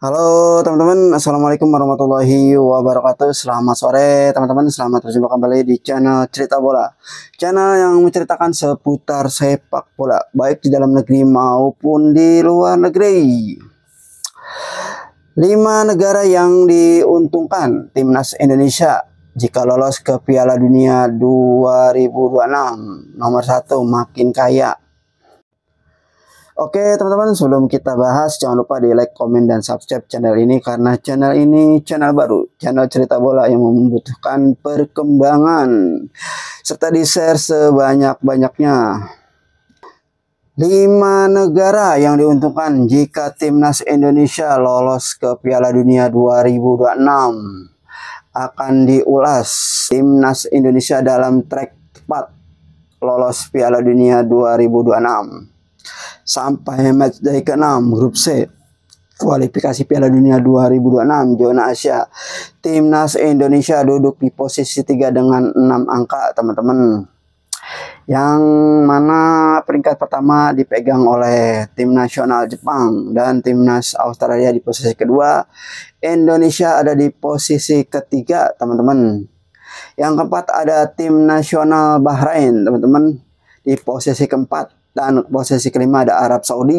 Halo teman-teman, Assalamualaikum warahmatullahi wabarakatuh. Selamat sore teman-teman, selamat berjumpa kembali di channel Cerita Bola. Channel yang menceritakan seputar sepak bola, baik di dalam negeri maupun di luar negeri. 5 negara yang diuntungkan timnas Indonesia jika lolos ke Piala Dunia 2026. Nomor 1, makin kaya. Oke teman-teman, sebelum kita bahas jangan lupa di like, komen, dan subscribe channel ini karena channel ini channel baru, channel cerita bola yang membutuhkan perkembangan serta di share sebanyak-banyaknya. 5 negara yang diuntungkan jika timnas Indonesia lolos ke Piala Dunia 2026 akan diulas. Timnas Indonesia dalam trek tepat lolos Piala Dunia 2026 sampai matchday ke-6 grup C kualifikasi Piala Dunia 2026 zona Asia. Timnas Indonesia duduk di posisi 3 dengan 6 angka teman-teman, yang mana peringkat pertama dipegang oleh tim nasional Jepang dan timnas Australia di posisi kedua. Indonesia ada di posisi ketiga teman-teman. Yang keempat ada tim nasional Bahrain teman-teman di posisi keempat. Dan posisi kelima ada Arab Saudi.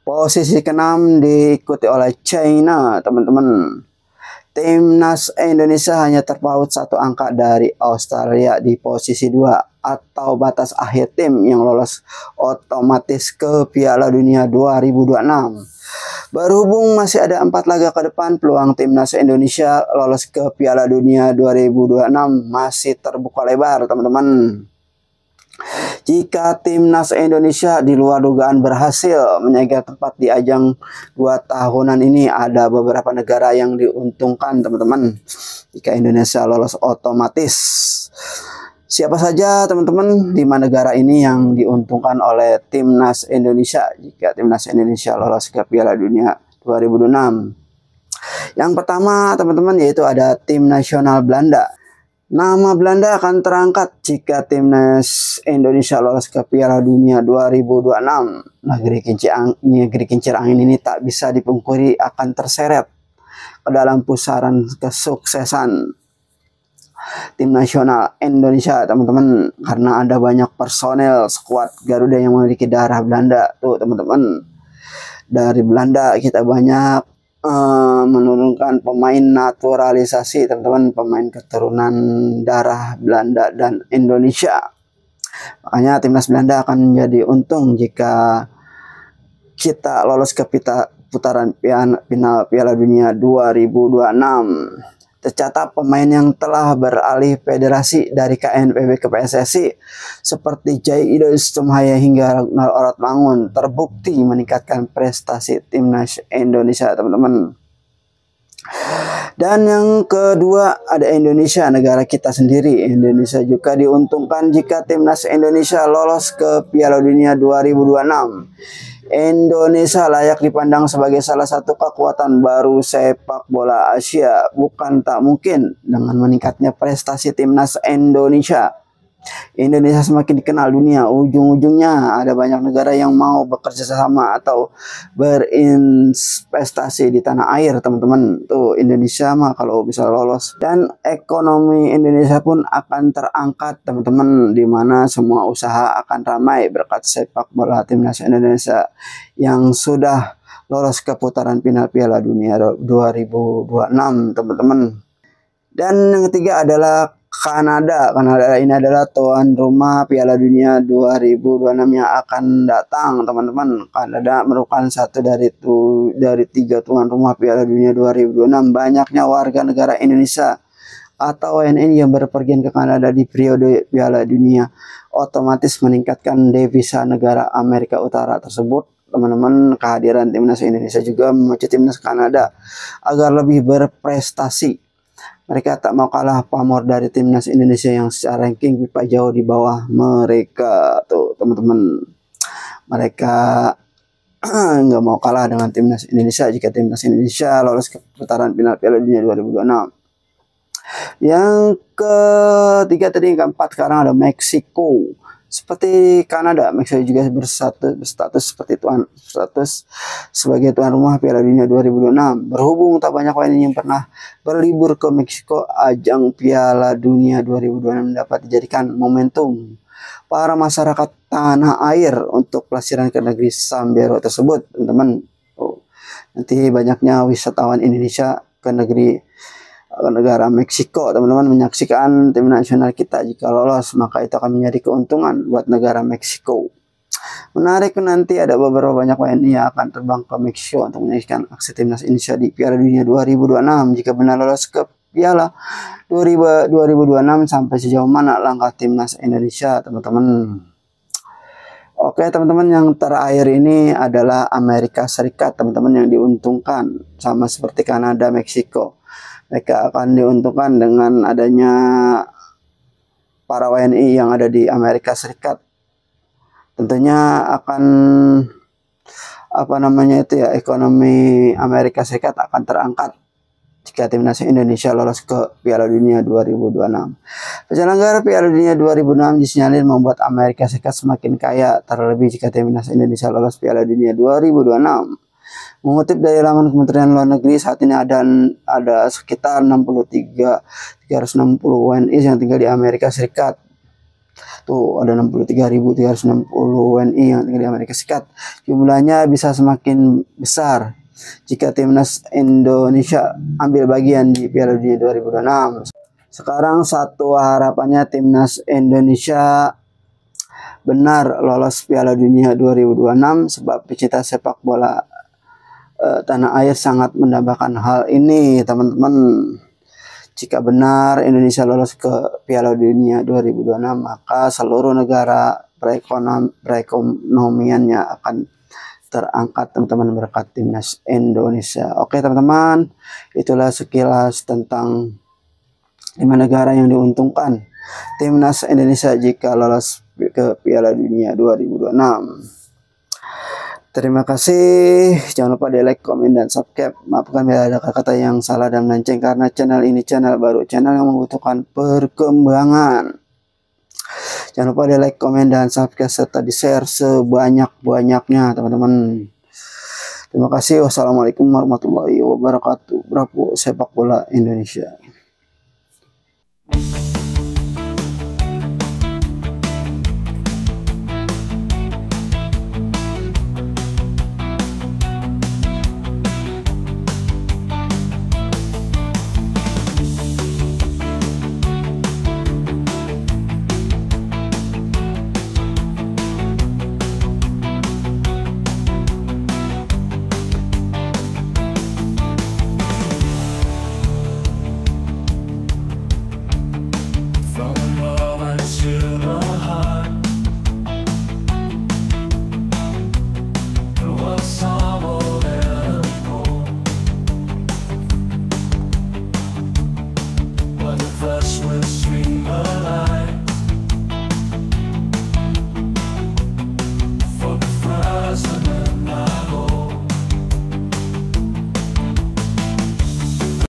Posisi keenam diikuti oleh China teman-teman. Timnas Indonesia hanya terpaut 1 angka dari Australia di posisi 2 atau batas akhir tim yang lolos otomatis ke Piala Dunia 2026. Berhubung masih ada 4 laga ke depan, peluang timnas Indonesia lolos ke Piala Dunia 2026 masih terbuka lebar teman-teman. Jika timnas Indonesia di luar dugaan berhasil menyegel tempat di ajang 2 tahunan ini, ada beberapa negara yang diuntungkan teman-teman jika Indonesia lolos otomatis. Siapa saja teman-teman 5 negara ini yang diuntungkan oleh timnas Indonesia jika timnas Indonesia lolos ke Piala Dunia 2026? Yang pertama teman-teman yaitu ada tim nasional Belanda. Nama Belanda akan terangkat jika timnas Indonesia lolos ke Piala Dunia 2026. Negeri kincir angin ini tak bisa dipungkiri akan terseret ke dalam pusaran kesuksesan tim nasional Indonesia teman-teman, karena ada banyak personel skuad Garuda yang memiliki darah Belanda tuh teman-teman. Dari Belanda kita banyak menurunkan pemain naturalisasi teman-teman, pemain keturunan darah Belanda dan Indonesia. Makanya timnas Belanda akan menjadi untung jika kita lolos ke putaran final Piala Dunia 2026. Tercatat pemain yang telah beralih federasi dari KNPB ke PSSI seperti Jai Idris Tumhaya hingga Ragnar Oratmangun terbukti meningkatkan prestasi timnas Indonesia teman-teman. Dan yang kedua ada Indonesia, negara kita sendiri. Indonesia juga diuntungkan jika timnas Indonesia lolos ke Piala Dunia 2026. Indonesia layak dipandang sebagai salah satu kekuatan baru sepak bola Asia. Bukan tak mungkin dengan meningkatnya prestasi timnas Indonesia. Indonesia semakin dikenal dunia. Ujung-ujungnya ada banyak negara yang mau bekerja sama atau berinvestasi di tanah air teman-teman. Tuh Indonesia mah kalau bisa lolos, dan ekonomi Indonesia pun akan terangkat teman-teman, di mana semua usaha akan ramai berkat sepak bola timnas Indonesia yang sudah lolos ke putaran final Piala Dunia 2026 teman-teman. Dan yang ketiga adalah Kanada. Kanada ini adalah tuan rumah Piala Dunia 2026 yang akan datang teman-teman. Kanada merupakan satu dari 3 tuan rumah Piala Dunia 2026. Banyaknya warga negara Indonesia atau WNI yang berpergian ke Kanada di periode Piala Dunia otomatis meningkatkan devisa negara Amerika Utara tersebut. Teman-teman, kehadiran timnas Indonesia juga memacu timnas Kanada agar lebih berprestasi. Mereka tak mau kalah pamor dari timnas Indonesia yang secara ranking FIFA jauh di bawah mereka tuh teman-teman. Mereka nggak mau kalah dengan timnas Indonesia jika timnas Indonesia lolos ke putaran final Piala Dunia 2026. Yang ketiga tadi, yang keempat sekarang ada Meksiko. Seperti Kanada, Meksiko juga berstatus seperti status sebagai tuan rumah Piala Dunia 2026. Berhubung tak banyak WNI yang pernah berlibur ke Meksiko, ajang Piala Dunia 2026 dapat dijadikan momentum para masyarakat tanah air untuk pelesiran ke negeri Sambero tersebut, teman-teman. Nanti banyaknya wisatawan Indonesia ke negara Meksiko, teman-teman, menyaksikan tim nasional kita. Jika lolos, maka itu akan menjadi keuntungan buat negara Meksiko. Menarik, nanti ada beberapa banyak WNI yang akan terbang ke Meksiko untuk menyaksikan aksi timnas Indonesia di Piala Dunia 2026. Jika benar lolos ke Piala 2026, sampai sejauh mana langkah timnas Indonesia, teman-teman. Oke, teman-teman, yang terakhir ini adalah Amerika Serikat, teman-teman, yang diuntungkan sama seperti Kanada, Meksiko. Mereka akan diuntungkan dengan adanya para WNI yang ada di Amerika Serikat. Tentunya akan ekonomi Amerika Serikat akan terangkat jika timnas Indonesia lolos ke Piala Dunia 2026. Penyelenggara Piala Dunia 2006 disinyalir membuat Amerika Serikat semakin kaya, terlebih jika timnas Indonesia lolos Piala Dunia 2026. Mengutip dari laman Kementerian Luar Negeri, saat ini ada sekitar 360 WNI yang tinggal di Amerika Serikat. Tuh, ada 63.360 WNI yang tinggal di Amerika Serikat. Jumlahnya bisa semakin besar jika timnas Indonesia ambil bagian di Piala Dunia 2026. Sekarang satu harapannya timnas Indonesia benar lolos Piala Dunia 2026, sebab pecinta sepak bola tanah air sangat mendambakan hal ini, teman-teman. Jika benar Indonesia lolos ke Piala Dunia 2026, maka seluruh negara perekonomiannya akan terangkat, teman-teman, berkat timnas Indonesia. Oke, teman-teman, itulah sekilas tentang 5 negara yang diuntungkan timnas Indonesia jika lolos ke Piala Dunia 2026. Terima kasih. Jangan lupa di like, komen, dan subscribe. Maafkan bila ada kata-kata yang salah dan melenceng, karena channel ini channel baru, channel yang membutuhkan perkembangan. Jangan lupa di like, komen, dan subscribe, serta di share sebanyak-banyaknya, teman-teman. Terima kasih. Wassalamualaikum warahmatullahi wabarakatuh. Bravo sepak bola Indonesia.